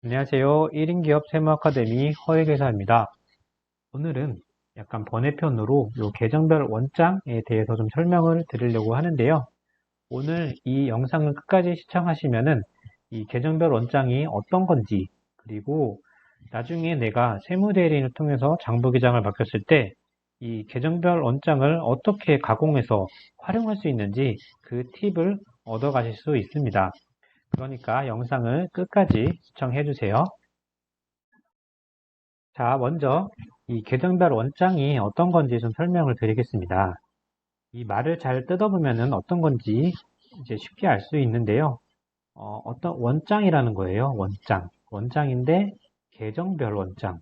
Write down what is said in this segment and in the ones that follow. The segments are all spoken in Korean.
안녕하세요. 1인 기업 세무 아카데미 허예계사입니다. 오늘은 약간 번외편으로 이 계정별 원장에 대해서 좀 설명을 드리려고 하는데요. 오늘 이 영상을 끝까지 시청하시면은 이 계정별 원장이 어떤 건지, 그리고 나중에 내가 세무대리인을 통해서 장부기장을 맡겼을 때 이 계정별 원장을 어떻게 가공해서 활용할 수 있는지 그 팁을 얻어 가실 수 있습니다. 그러니까 영상을 끝까지 시청해 주세요. 자, 먼저 이 계정별 원장이 어떤 건지 좀 설명을 드리겠습니다. 이 말을 잘 뜯어보면은 어떤 건지 이제 쉽게 알 수 있는데요. 어떤 원장이라는 거예요. 원장. 원장인데 계정별 원장.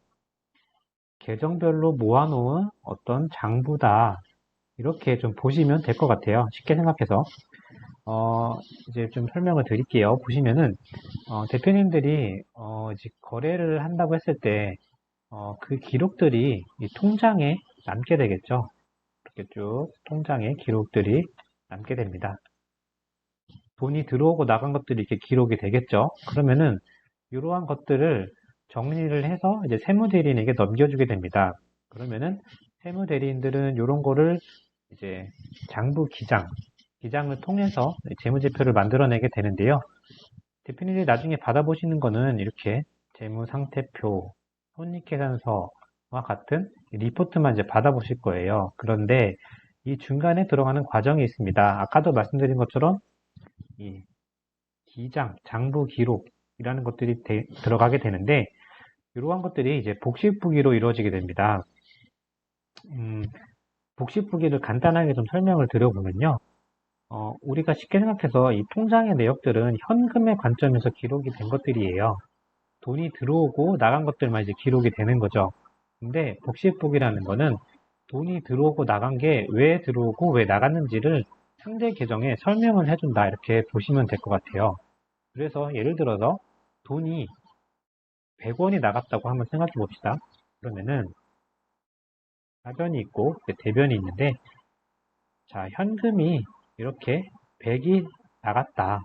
계정별로 모아놓은 어떤 장부다. 이렇게 좀 보시면 될 것 같아요. 쉽게 생각해서. 이제 좀 설명을 드릴게요. 보시면은, 대표님들이, 이제 거래를 한다고 했을 때, 그 기록들이 이 통장에 남게 되겠죠. 이렇게 쭉 통장에 기록들이 남게 됩니다. 돈이 들어오고 나간 것들이 이렇게 기록이 되겠죠. 그러면은 이러한 것들을 정리를 해서 이제 세무대리인에게 넘겨주게 됩니다. 그러면은 세무대리인들은 이런 거를 이제 장부 기장을 통해서 재무제표를 만들어내게 되는데요. 대표님들이 나중에 받아보시는 거는 이렇게 재무상태표, 손익계산서와 같은 리포트만 이제 받아보실 거예요. 그런데 이 중간에 들어가는 과정이 있습니다. 아까도 말씀드린 것처럼 이 장부 기록이라는 것들이 들어가게 되는데 이러한 것들이 이제 복식부기로 이루어지게 됩니다. 복식부기를 간단하게 좀 설명을 드려보면요. 우리가 쉽게 생각해서 이 통장의 내역들은 현금의 관점에서 기록이 된 것들이에요. 돈이 들어오고 나간 것들만 이제 기록이 되는 거죠. 근데 복식복이라는 거는 돈이 들어오고 나간 게 왜 들어오고 왜 나갔는지를 상대 계정에 설명을 해준다. 이렇게 보시면 될 것 같아요. 그래서 예를 들어서 돈이 100원이 나갔다고 한번 생각해 봅시다. 그러면은 사변이 있고 대변이 있는데 자, 현금이 이렇게 100이 나갔다.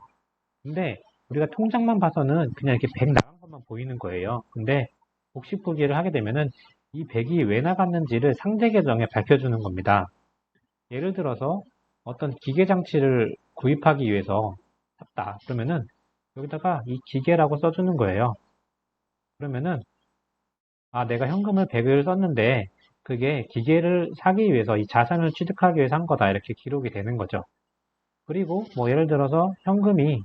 근데 우리가 통장만 봐서는 그냥 이렇게 100 나간 것만 보이는 거예요. 근데 복식보기를 하게 되면은 이 100이 왜 나갔는지를 상대 계정에 밝혀주는 겁니다. 예를 들어서 어떤 기계 장치를 구입하기 위해서 샀다. 그러면은 여기다가 이 기계라고 써주는 거예요. 그러면은 아, 내가 현금을 100을 썼는데 그게 기계를 사기 위해서 이 자산을 취득하기 위해서 한 거다. 이렇게 기록이 되는 거죠. 그리고 뭐 예를 들어서 현금이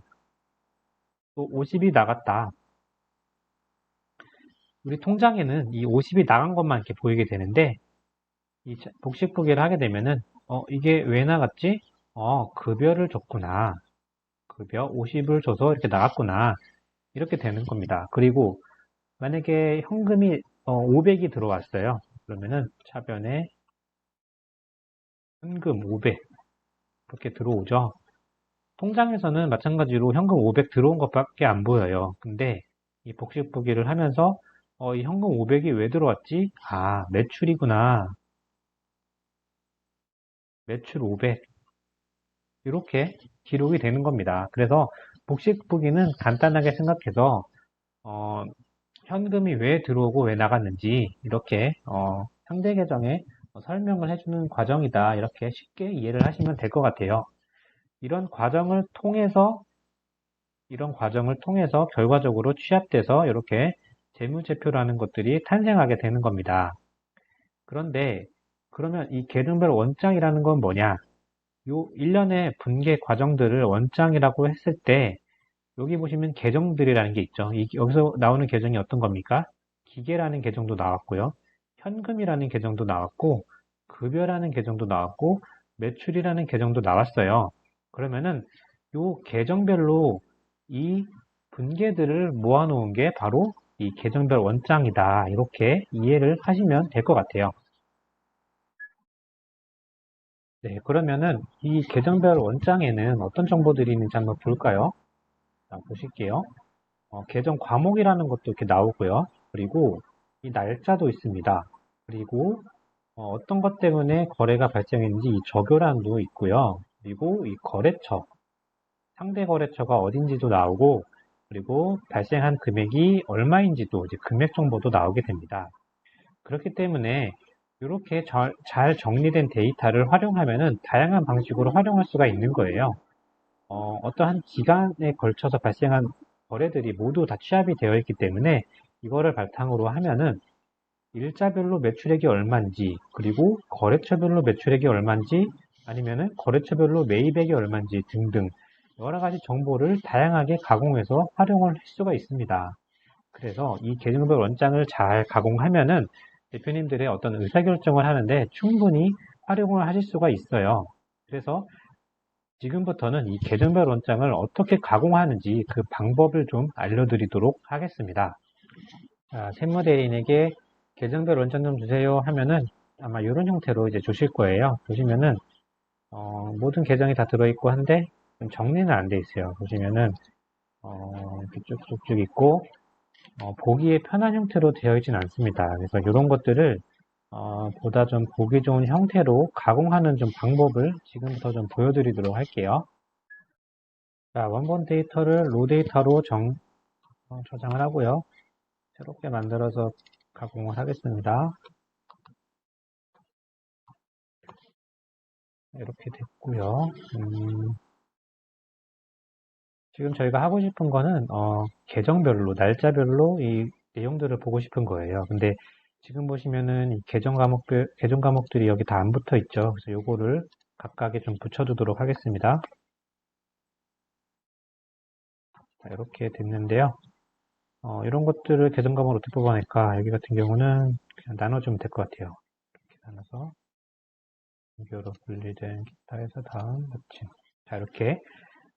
또 50이 나갔다. 우리 통장에는 이 50이 나간 것만 이렇게 보이게 되는데 이 복식보기를 하게 되면은 이게 왜 나갔지? 급여를 줬구나. 급여 50을 줘서 이렇게 나갔구나. 이렇게 되는 겁니다. 그리고 만약에 현금이 500이 들어왔어요. 그러면은 차변에 현금 500 이렇게 들어오죠. 통장에서는 마찬가지로 현금 500 들어온 것밖에 안 보여요. 근데 이 복식보기를 하면서 이 현금 500이 왜 들어왔지? 아, 매출이구나. 매출 500. 이렇게 기록이 되는 겁니다. 그래서 복식보기는 간단하게 생각해서 어, 현금이 왜 들어오고 왜 나갔는지 이렇게 상대 계정에 설명을 해주는 과정이다. 이렇게 쉽게 이해를 하시면 될 것 같아요. 이런 과정을 통해서 결과적으로 취합돼서 이렇게 재무제표라는 것들이 탄생하게 되는 겁니다. 그런데 그러면 이 계정별 원장이라는 건 뭐냐? 요 일련의 분계 과정들을 원장이라고 했을 때 여기 보시면 계정들이라는 게 있죠. 여기서 나오는 계정이 어떤 겁니까? 기계라는 계정도 나왔고요. 현금이라는 계정도 나왔고 급여라는 계정도 나왔고 매출이라는 계정도 나왔어요. 그러면은 요 계정별로 이 분계들을 모아놓은 게 바로 이 계정별 원장이다. 이렇게 이해를 하시면 될 것 같아요. 네, 그러면은 이 계정별 원장에는 어떤 정보들이 있는지 한번 볼까요? 자, 보실게요. 계정 과목이라는 것도 이렇게 나오고요. 그리고 이 날짜도 있습니다. 그리고 어떤 것 때문에 거래가 발생했는지 이 적요란도 있고요. 그리고 이 거래처, 상대 거래처가 어딘지도 나오고, 그리고 발생한 금액이 얼마인지도 이제 금액 정보도 나오게 됩니다. 그렇기 때문에 이렇게 잘 정리된 데이터를 활용하면은 다양한 방식으로 활용할 수가 있는 거예요. 어떠한 기간에 걸쳐서 발생한 거래들이 모두 다 취합이 되어 있기 때문에 이거를 바탕으로 하면은 일자별로 매출액이 얼마인지, 그리고 거래처별로 매출액이 얼마인지, 아니면은 거래처별로 매입액이 얼마인지 등등 여러 가지 정보를 다양하게 가공해서 활용을 할 수가 있습니다. 그래서 이 계정별 원장을 잘 가공하면은 대표님들의 어떤 의사결정을 하는데 충분히 활용을 하실 수가 있어요. 그래서 지금부터는 이 계정별 원장을 어떻게 가공하는지 그 방법을 좀 알려드리도록 하겠습니다. 자, 세무대리인에게 계정별 원장 좀 주세요 하면은 아마 이런 형태로 이제 주실 거예요. 보시면은 모든 계정이 다 들어있고 한데 정리는 안 돼 있어요. 보시면은 이렇게 쭉쭉쭉 있고 보기에 편한 형태로 되어 있진 않습니다. 그래서 이런 것들을 보다 좀 보기 좋은 형태로 가공하는 좀 방법을 지금부터 좀 보여드리도록 할게요. 자, 원본 데이터를 로 데이터로 저장을 하고요. 새롭게 만들어서 가공을 하겠습니다. 이렇게 됐고요. 지금 저희가 하고 싶은 거는 계정별로, 날짜별로 이 내용들을 보고 싶은 거예요. 근데 지금 보시면은 이 계정 과목들이 여기 다 안 붙어 있죠. 그래서 요거를 각각에 좀 붙여두도록 하겠습니다. 자, 이렇게 됐는데요. 이런 것들을 계정 과목으로 어떻게 뽑아낼까? 여기 같은 경우는 그냥 나눠주면 될 것 같아요. 이렇게 나눠서 비교로 분리된 기타에서 다음 마침. 자, 이렇게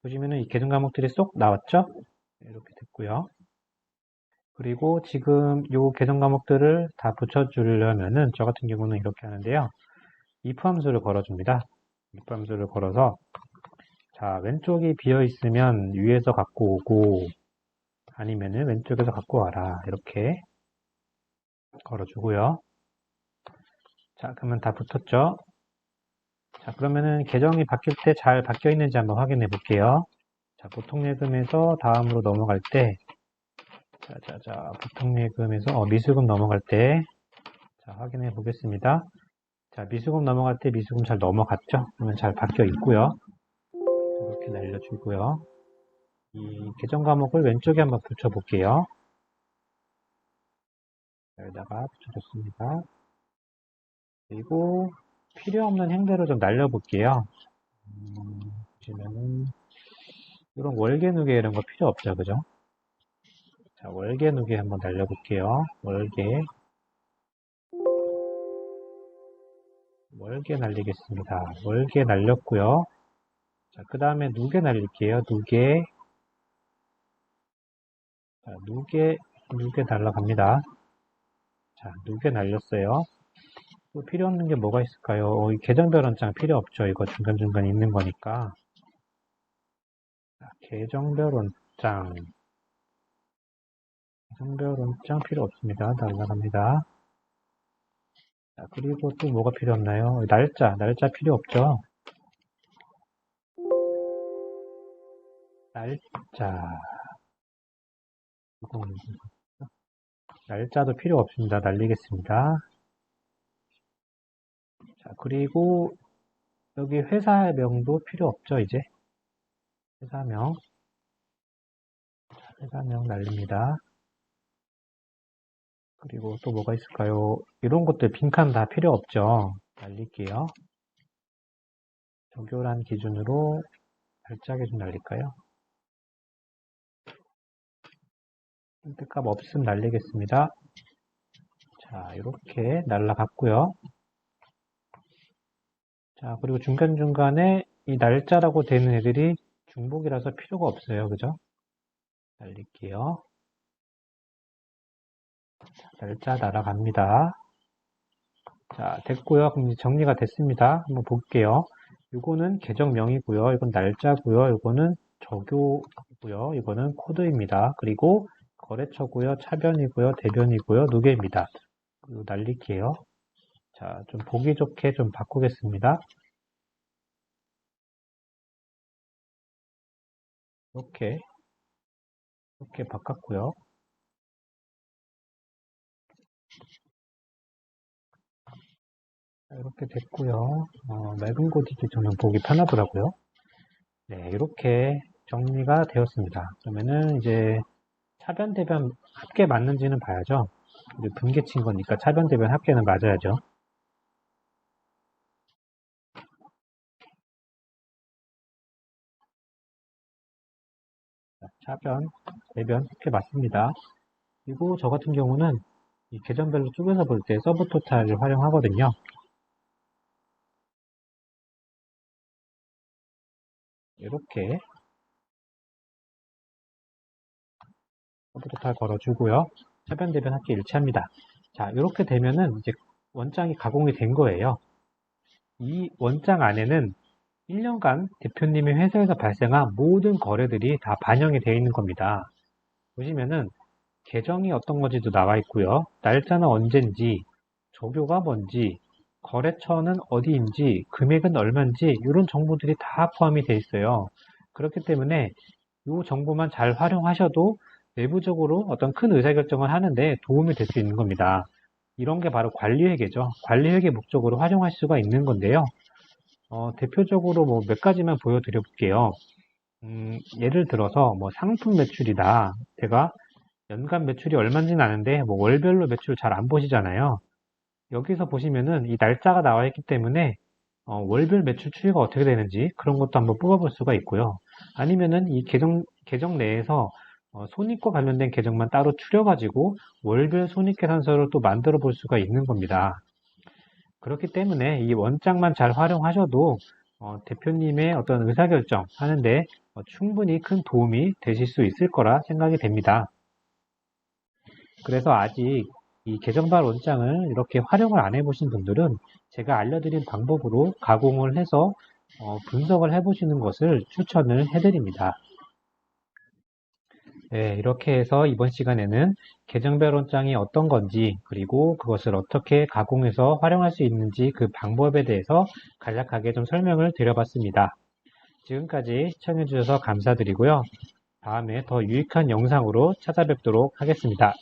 보시면은 이 계정 과목들이 쏙 나왔죠? 이렇게 됐고요. 그리고 지금 요 계정 과목들을 다 붙여주려면은 저 같은 경우는 이렇게 하는데요. if 함수를 걸어줍니다. if 함수를 걸어서 자, 왼쪽이 비어 있으면 위에서 갖고 오고 아니면은 왼쪽에서 갖고 와라. 이렇게 걸어주고요. 자, 그러면 다 붙었죠? 자, 그러면은 계정이 바뀔 때 잘 바뀌어 있는지 한번 확인해 볼게요. 자, 보통예금에서 다음으로 넘어갈 때 보통예금에서 미수금 넘어갈 때 자, 확인해 보겠습니다. 자, 미수금 넘어갈 때 미수금 잘 넘어갔죠? 그러면 잘 바뀌어 있고요. 이렇게 날려주고요. 이 계정 과목을 왼쪽에 한번 붙여볼게요. 여기다가 붙여줬습니다. 그리고 필요 없는 행대로 좀 날려볼게요. 보시면은 이런 월계 누계 이런 거 필요 없죠, 그죠? 자, 월계 누계 한번 날려볼게요. 월계 날리겠습니다. 월계 날렸고요. 자, 그 다음에 누계 날릴게요. 누계. 자, 누계 날라갑니다. 자, 누계 날렸어요. 또 필요 없는 게 뭐가 있을까요? 이 계정별 원장 필요 없죠. 이거 중간중간 있는 거니까. 자, 계정별 원장. 계정별 원장 필요 없습니다. 날라갑니다. 자, 그리고 또 뭐가 필요 없나요? 날짜 필요 없죠. 날짜. 날짜도 필요 없습니다. 날리겠습니다. 자, 그리고 여기 회사명도 필요 없죠, 이제. 회사명. 회사명 날립니다. 그리고 또 뭐가 있을까요? 이런 것들 빈칸 다 필요 없죠. 날릴게요. 적요란 기준으로 날짜 기준 날릴까요? 선택값 없음 날리겠습니다. 자, 이렇게 날라갔고요. 자, 그리고 중간중간에 이 날짜라고 되는 애들이 중복이라서 필요가 없어요. 그죠? 날릴게요. 자, 날짜 날아갑니다. 자, 됐고요. 그럼 이제 정리가 됐습니다. 한번 볼게요. 이거는 계정명이고요. 이건 날짜고요. 이거는 적요고요. 이거는 코드입니다. 그리고 거래처고요. 차변이고요. 대변이고요. 누계입니다. 그리고 날릴게요. 자, 좀 보기 좋게 좀 바꾸겠습니다. 이렇게 이렇게 바꿨고요. 이렇게 됐고요. 맑은 곳이 저는 보기 편하더라고요. 네, 이렇게 정리가 되었습니다. 그러면은 이제 차변, 대변 합계 맞는지는 봐야죠. 이제 분개 친 거니까 차변, 대변 합계는 맞아야죠. 차변, 대변 합계 맞습니다. 그리고 저 같은 경우는 이 계정별로 쪼개서 볼 때 서브토탈을 활용하거든요. 이렇게 서브토탈 걸어주고요. 차변, 대변 합계 일치합니다. 자, 이렇게 되면은 이제 원장이 가공이 된 거예요. 이 원장 안에는 1년간 대표님의 회사에서 발생한 모든 거래들이 다 반영이 되어 있는 겁니다. 보시면은 계정이 어떤 건지도 나와 있고요. 날짜는 언젠지, 조교가 뭔지, 거래처는 어디인지, 금액은 얼마인지 이런 정보들이 다 포함이 되어 있어요. 그렇기 때문에 이 정보만 잘 활용하셔도 내부적으로 어떤 큰 의사결정을 하는데 도움이 될 수 있는 겁니다. 이런 게 바로 관리회계죠. 관리회계 목적으로 활용할 수가 있는 건데요. 대표적으로 뭐 몇 가지만 보여드려 볼게요. 예를 들어서 뭐 상품 매출이다. 제가 연간 매출이 얼마인지는 아는데 뭐 월별로 매출 잘 안 보시잖아요. 여기서 보시면은 이 날짜가 나와 있기 때문에 월별 매출 추이가 어떻게 되는지 그런 것도 한번 뽑아볼 수가 있고요. 아니면은 이 계정 내에서 손익과 관련된 계정만 따로 추려가지고 월별 손익계산서를 또 만들어 볼 수가 있는 겁니다. 그렇기 때문에 이 원장만 잘 활용하셔도 대표님의 어떤 의사결정 하는데 충분히 큰 도움이 되실 수 있을 거라 생각이 됩니다. 그래서 아직 이 계정발 원장을 이렇게 활용을 안 해보신 분들은 제가 알려드린 방법으로 가공을 해서 분석을 해보시는 것을 추천을 해드립니다. 네, 이렇게 해서 이번 시간에는 계정별 원장이 어떤 건지 그리고 그것을 어떻게 가공해서 활용할 수 있는지 그 방법에 대해서 간략하게 좀 설명을 드려봤습니다. 지금까지 시청해주셔서 감사드리고요. 다음에 더 유익한 영상으로 찾아뵙도록 하겠습니다.